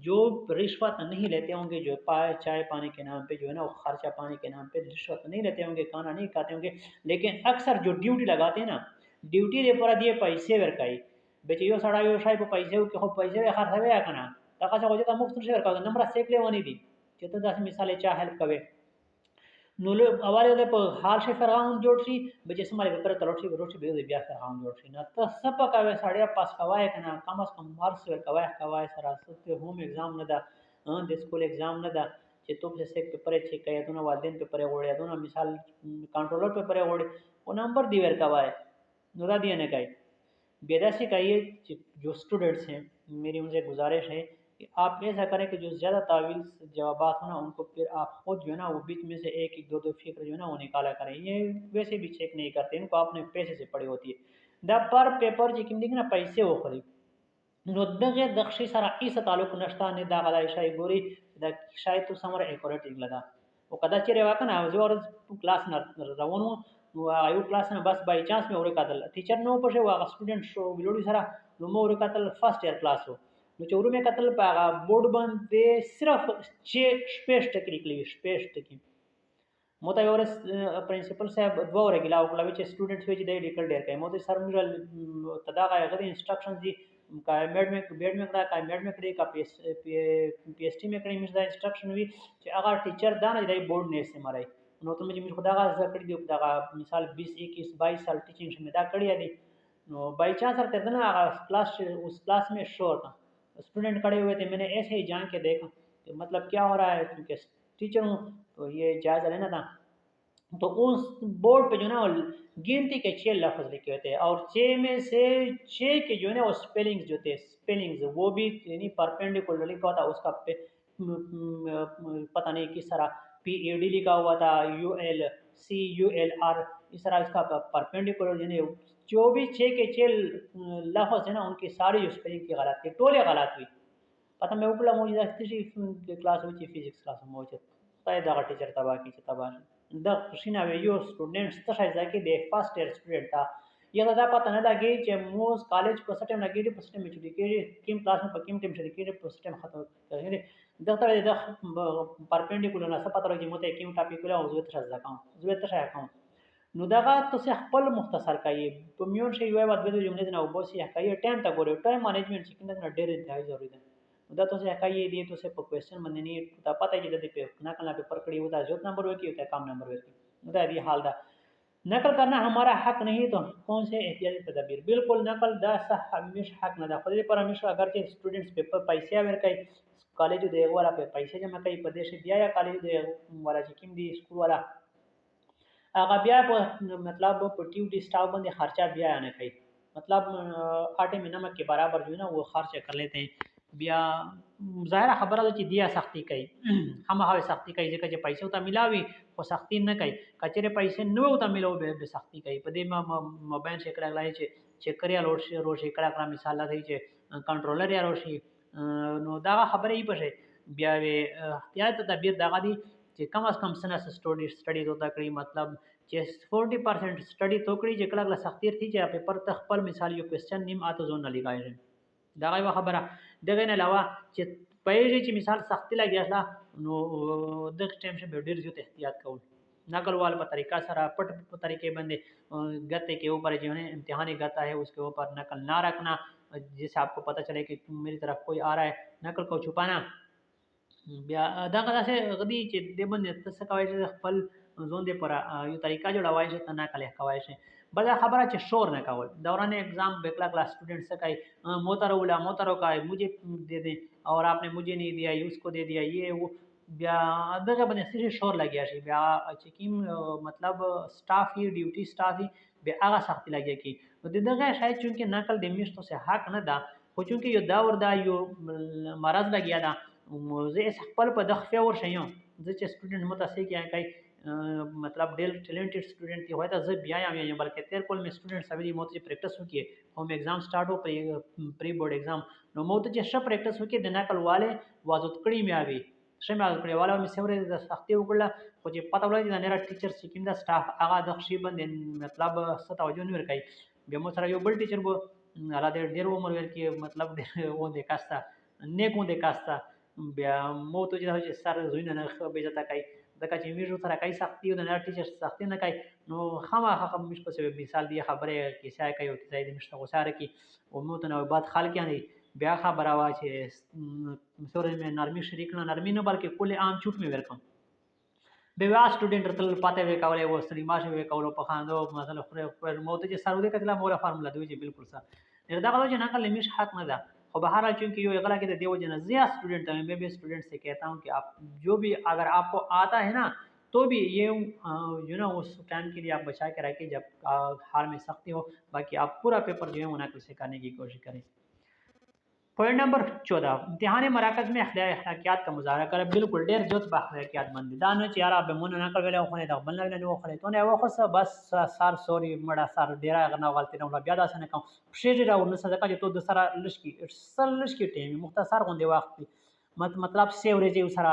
जो रिश्वत नहीं लेते होंगे जो चाय पानी के नाम पे जो है ना वो खर्चा पानी के नाम पे रिश्वत नहीं लेते होंगे खाना नहीं खाते होंगे लेकिन अक्सर जो ड्यूटी लगाते हैं ना ड्यूटी दे पर दिए पैसे वर्काई बेचे यो सड़ा यो शाही पैसे पैसे खर्च है कना तका से हो जाता मुफ्त से वर्का नंबर सेक ले वनी दी चेतो 10 मिसाल चा हेल्प कवे नुलो अवाले दे पर हाल से फरगाउन जोड़ सी बचे समारे पर तलोटी रोटी बे बिया फरगाउन जोड़ सी ना तो सब का साढ़े पास कवाए कना कम से कम मार्क्स कवाए कवाए सरा सत्य होम एग्जाम न दा दे स्कूल एग्जाम न दा जे तो से पेपर चेक कया तो ना वालदेन पेपर ओड़े तो ना मिसाल कंट्रोलर पेपर ओड़े वो नंबर दिवर कवाए नुरा दिए ने कई बेदा से कहिए जो स्टूडेंट्स हैं मेरी उनसे गुजारिश है कि आप ऐसा करें कि जो ज़्यादा तावील जवाबात हो ना उनको फिर आप खुद जो है ना वो बीच में से एक एक दो दो फिक्र जो है ना वो निकाला करें ये वैसे भी चेक नहीं करते इनको आपने पैसे से पड़ी होती है द पर पेपर जी किम ना पैसे वो खरी नुदगे दक्षी सारा इस तालुक नश्ता ने दागला शाही गोरी द शायद तो समर एक्यूरेट लगा वो कदा चिरे वाका ना जो और क्लास न रवनो आयु क्लास ना बस बाई चांस में और कातल टीचर नो पर वो स्टूडेंट शो बिलोडी सारा नुमो और कातल फर्स्ट ईयर क्लास हो नु चौरू में कतल पागा बोर्ड बंद पे सिर्फ चे स्पेस तक निकली स्पेस तक मोता योर प्रिंसिपल साहब दो और गिला उकला which students which they डिकल der के मोते सर मिरल तदा का अगर इंस्ट्रक्शंस दी का बेड में कड़ा का मेड में कड़ी का पीएसटी में कड़ी मिस दा इंस्ट्रक्शन भी कि अगर टीचर दाना दे बोर्ड ने से मारे नो तो मुझे खुदा का कड़ी दी खुदा का मिसाल 20 21 22 साल टीचिंग में दा कड़ी दी नो बाई चांस सर तेतना क्लास उस क्लास में शोर था स्टूडेंट खड़े हुए थे मैंने ऐसे ही जान के देखा कि मतलब क्या हो रहा है क्योंकि टीचर हूँ तो ये जायज़ा लेना था तो उस बोर्ड पे जो है ना गिनती के 6 लफ्ज़ लिखे हुए थे और 6 में से 6 के जो है ना वो स्पेलिंग्स जो थे स्पेलिंग्स वो भी यानी परपेंडिकुलर लिखा था उसका पता नहीं किस तरह PAD लिखा हुआ था ULCULR इस तरह इसका परपेंडिकुलर यानी जो भी 6 के 6 लफ्ज़ है ना उनकी सारी जो स्पेलिंग की गलत थी टोले गलत हुई पता मैं उपला मुझे क्लास हुई फिजिक्स क्लास में मुझे तय दगा टीचर तबाह की तबाह द खुशिना वे यो स्टूडेंट्स तशाय जाके दे फर्स्ट ईयर स्टूडेंट था ये तो पता नहीं लगे कि मोस कॉलेज को सटे लगे रे फर्स्ट में छुट्टी के किम क्लास में किम टीम छुट्टी के फर्स्ट टाइम खत्म करे दखता वे द परपेंडिकुलर ना सब पता लगे मोते किम टॉपिक ला उजवे तशाय अकाउंट नुदागा तो से खपल मुख्तसर का ये पमियोन से युवा बात बेदो जुमले ना वो से का ये टाइम तक गोरे टाइम मैनेजमेंट सिकंद ना डेरे दा जरूरी है उदा तो से का ये दिए तो से क्वेश्चन बनने नहीं पता है जदे पे ना कला पेपर कड़ी होता जो नंबर वे की होता है काम नंबर वे की उदा ये हाल दा नकल करना हमारा हक नहीं तो कौन से एहतियाती तदबीर बिल्कुल नकल दा हमेशा हक ना दा खुद पर हमेशा अगर के स्टूडेंट्स पेपर पैसे आवर कई कॉलेज दे वाला पे पैसे जमा कई प्रदेश दिया या कॉलेज दे वाला जिकिम दी स्कूल वाला आगा बिया मतलब प्रोड्यूटी स्टाफ बंदे खर्चा बिया आने कई मतलब आटे में नमक के बराबर जो है ना वो खर्च कर लेते हैं बिया ज़ाहिर खबर है कि दिया सख्ती कई हम हावे सख्ती कई जे पैसे उता मिलावी वो सख्ती न कई कचरे पैसे न उता मिलो बे सख्ती कई पदे मोबाइल से कड़ा लाई चेक करिया रोशी कड़ा कड़ा मिसाल थई छे कंट्रोलर या रोशी नो दागा खबर ही पछे बिया वे एहतियात तदबीर दागा दी कि कम अज़ कम सना स्टडी होता कड़ी मतलब जे 40% स्टडी तो कड़ी जेकड़ा अगला सख्ती थी जे पेपर तखपल मिसाल यो क्वेश्चन निम आतो जोन न लिखाए रे दागा वा खबरा दगे न अलावा जे पहिले जी मिसाल सख्ती लगी असला नो दग टाइम से बेडर जो एहतियात कौन नकल वाल पर तरीका सरा पट तरीके बंदे गत्ते के ऊपर जो है इम्तिहानी गत्ता है उसके ऊपर नकल ना रखना, जिससे आपको पता चले कि मेरी तरफ कोई आ रहा है, नकल को छुपाना। दगासे गदी चे देबन तस कवायश खपल जोन दे पर यो तरीका जो लवायश तना कले कवायश बड़ा खबर चे शोर न कावल दौरान एग्जाम बेकला क्लास स्टूडेंट से कई मोतरो उला मोतरो का मुझे दे दे और आपने मुझे नहीं दिया ये उसको दे दिया ये वो ब्या दगा बने सिर्फ शोर लग गया शी ब्या चिकिम मतलब स्टाफ ही ड्यूटी स्टाफ ही बे आगा सख्ती लगे की तो दगा शायद चूंकि नकल दिमिश तो से हक न दा हो चूंकि यो दावर दा यो मरज लग गया दा زه خپل په دغه فیور شیم زه چې سټوډنټ متاسې کې کای मतलब डेल टेलेंटेड स्टूडेंट की होता जब बिया या बल्कि तेरे कोल में स्टूडेंट सभी मोत जी प्रैक्टिस हो की होम एग्जाम स्टार्ट हो प्री बोर्ड एग्जाम नो मोत जी श प्रैक्टिस हो की देना कल वाले वाजत कड़ी में आवी शमे कड़ी वाला में सेवरे द सख्ती वकला खो जी पता वला जी नेरा टीचर सिकिम द स्टाफ आगा दक्षी बंद मतलब सतावजो नहीं रखाई बेमो सरा यो बल टीचर बो अला देर उमर वर की मतलब वो देखास्ता नेक वो देखास्ता بیا مو ته چې سر زوینه نه به جتا کوي ځکه چې ویژو سره کوي سختي او د ټیچر سختي نه کوي نو خامخا مش په سبب مثال دی خبره کې سای کوي او چې د مشته غساره کې او مو ته نو بعد خلک یعنی بیا خبره وا چې سورې مې نرمي شریک نه نرمي نه بلکې کله عام چوټ مې ورکم به وا سټوډنټ تل پاتې وې کولې و ستړي ماشه وې کولو په خاندو مثلا پر مو ته چې سر دې کتله مولا فارمولا دی چې بالکل صح نه دا غواړي چې نقل لمیش حق نه ده और बहरहाल चूँकि ये अगला के देव जन ज़िया स्टूडेंट है मैं भी स्टूडेंट से कहता हूँ कि आप जो भी अगर आपको आता है ना तो भी ये जो ना उस टाइम के लिए आप बचा के रखें जब हाल में सख्ती हो, बाकी आप पूरा पेपर जो है मुनाकिब से करने की कोशिश करें। पॉइंट नंबर 14 इम्तिहान मराकज़ में अखलाकियात का मुजाहरा करें। बिल्कुल डेर जोत अखलाकियात मंद दान यार आप मुन ना कर वेले ओखने दा बल्ला वेले ओखने तो ने ओखस बस सार सॉरी मड़ा सार डेरा करना गलती ना ब्यादा सने का शेजरा उन सदका जो तो दूसरा लश्की टाइम मुख्तसर गोंदे वक्त मतलब सेवरेज उसरा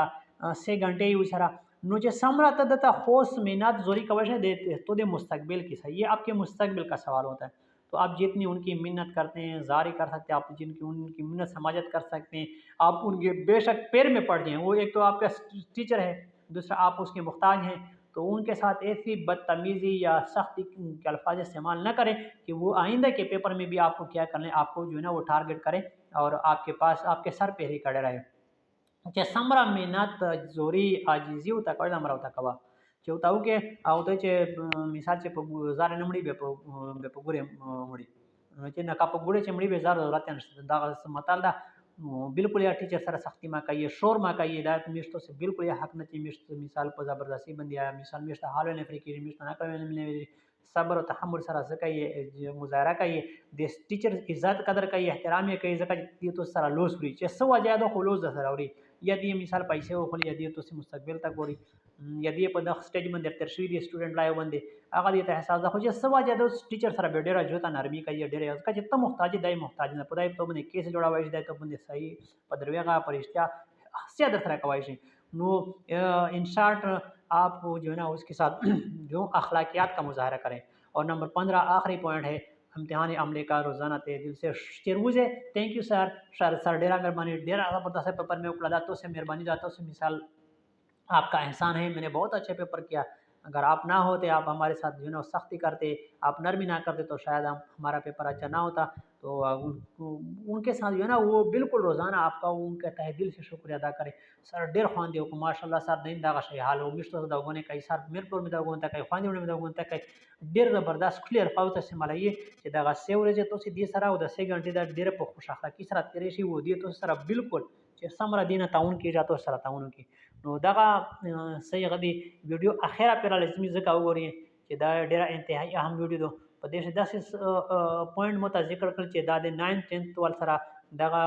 6 घंटे उसरा नो जे समरा तदता होस मेहनत जोरी कवश देते तो दे मुस्तकबिल की सही, ये आपके मुस्तकबिल का सवाल होता है। तो आप जितनी उनकी मिन्नत करते हैं जारी कर सकते हैं, आप जिनकी उनकी मिन्नत समाजत कर सकते हैं, आप उनके बेशक पैर में पड़ जाएँ, वो एक तो आपका टीचर है, दूसरा आप उसके मुहताज हैं, तो उनके साथ ऐसी बदतमीज़ी या सख्ती के अल्फाज इस्तेमाल न करें कि वो आइंदा के पेपर में भी आपको क्या कर लें, आपको जो है ना वो टारगेट करें और आपके पास आपके सर पे ही खड़े रहे। अच्छा समरा मेहनत जोरी आजीजी होता कड़ा नंबर होता कवा چې وتاو کې او ته چې مثال چې په زار نمړي به په ګوره مړي چې نه کا په ګوره چې مړي به زار ضرورت نشته دا مطلب دا बिल्कुल या टीचर सर सख्ती में कहिए शोर में कहिए हिदायत मिश्तों से बिल्कुल या हक नची मिश्त मिसाल पर ज़बरदस्ती बंदी आया मिसाल मिश्त हाल ने फ्रीकी मिश्त ना कर सब्र और तहम्मुल सर से कहिए मुजाहरा कहिए देश टीचर इज्जत कदर कहिए एहतराम ये कहिए ज़का तो सर लोस फ्री चे सवा ज़्यादा खुलोस सर और यदि मिसाल पैसे हो खोली यदि तो से मुस्तकबिल तक बोरी यदि पर स्टेज में तरशवी स्टूडेंट लाए बंदे अगर ये एहसास हो जे सवा ज़्यादा टीचर सर बेडेरा जोता नरमी कहिए डेरे उसका जितना मुहताज दाई मुहताज ना पदाई तो बंदे केस जोड़ा वाइज दाई तो बंदे सही पदरवेगा परिश्ता ज़्यादा तरह का वाइज नो इन शॉर्ट आप जो है ना उसके साथ जो अखलाकियात का मुजाहरा करें। और नंबर 15 आखिरी पॉइंट है इम्तिहान अमले का रोज़ाना ते दिल से चेरूज़ है। थैंक यू सर डेरा मेहरबानी डेरा ज़बरदस्त पेपर में उपलब्ध तो से मेहरबानी जाता से मिसाल आपका एहसान है, मैंने बहुत अच्छे पेपर किया, अगर आप ना होते आप हमारे साथ जो है ना सख्ती करते आप नरमी ना करते तो शायद हम हमारा पेपर अच्छा ना होता। तो उनके साथ जो है ना वो बिल्कुल रोज़ाना आपका उनके तहे दिल से शुक्रिया अदा करें। सर डेर खानदे को माशाल्लाह सर नहीं दागा शे हाल हो मिश्त दागोने कई सर मिरपुर में दागोन तक खानदे में दागोन तक डेर ज़बरदस्त क्लियर पाउत से मलाइए कि दागा सेवरेज तो सी दी सरा उदा 6 घंटे दा डेर पर खुश आखा की सरा तेरे सी वो दिए तो सरा बिल्कुल समरा दीना ताउन की जातो सरा ताउन की नो दगा सही गदी वीडियो आखिरा पर लाजमी ज़का हो रही है कि दा डेरा इंतहाई अहम वीडियो दो प्रदेश 10 पॉइंट मत जिक्र कर चे दा 9 10 वाल सरा दगा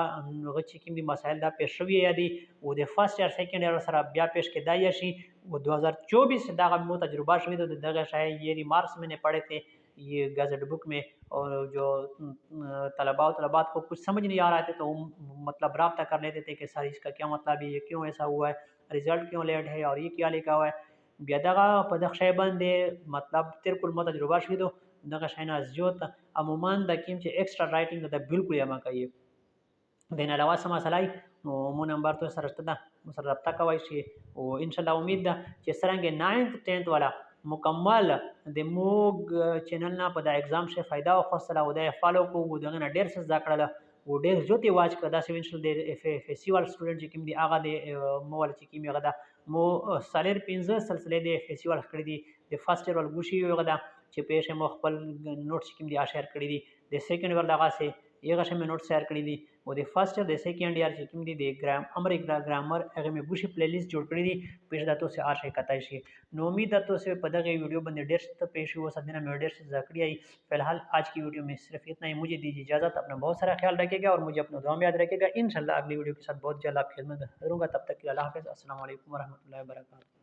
गची की मसाइल दा पेश शवी यदि वो दे फर्स्ट या सेकंड ईयर सरा ब्या पेश के दायशी वो 2024 दगा मो तजुर्बा शवी तो दगा शायद ये रिमार्क्स मैंने पढ़े थे ये गज़ट बुक में और जो तलबात को कुछ समझ नहीं आ रहा था तो मतलब रब्ता कर लेते थे कि सर इसका क्या मतलब है, ये क्यों ऐसा हुआ है, रिज़ल्ट क्यों लेट है और ये क्या लिखा हुआ है बेदगा पदक्षय बंदे मतलब तिरकुल मत तजुर्बा शवी तो दगा शायना जोत अमूमन द किम चे एक्स्ट्रा राइटिंग द बिल्कुल यमा कहिए देना अलावा समा सलाई نو مو نمبر تو سره شته ده سره رابطه کوای شي او ان شاء الله امید ده چې څرنګه 9th 10th والا مکمل د موږ چینل نه په دا ایگزام شه فائدہ واخیستله او دا یې فالو کوو دغه نه ډېر څه زده کړله او ډېر زیات یې واچ کړه داسې انشل د اف اس سی وال سټوډنټ چې کوم دي هغه د مو ول چې کوم هغه ده مو سالر 15 سلسله د اف اس سی وال کړی دي د فرست ایئر ول ګوشي هغه ده چې پېښه مو خپل نوټ چې کوم دي شیر کړی دي د سیکنډ ور دغه سه یغه شمه نوٹ شیر کړی دي او د فرست ایئر د سیکنډ ایئر چې کوم دي د ګرامر هغه مې ګوشي پلی لیست جوړ کړی دي پېښه د تاسو آر شي کتای شي نو امید ہے تو سے پدغه ویڈیو بندے ډیر ست پیش ہوا سدنا میں ډیر سے ذکری آئی فی الحال آج کی ویڈیو میں صرف اتنا ہی مجھے دیجیے اجازت اپنا بہت سارا خیال رکھے گا اور مجھے اپنا دعا میں یاد رکھے گا انشاءاللہ اگلی ویڈیو کے ساتھ بہت جلد آپ کی خدمت میں حاضر ہوں گا تب تک کے لیے اللہ حافظ السلام علیکم ورحمۃ اللہ وبرکاتہ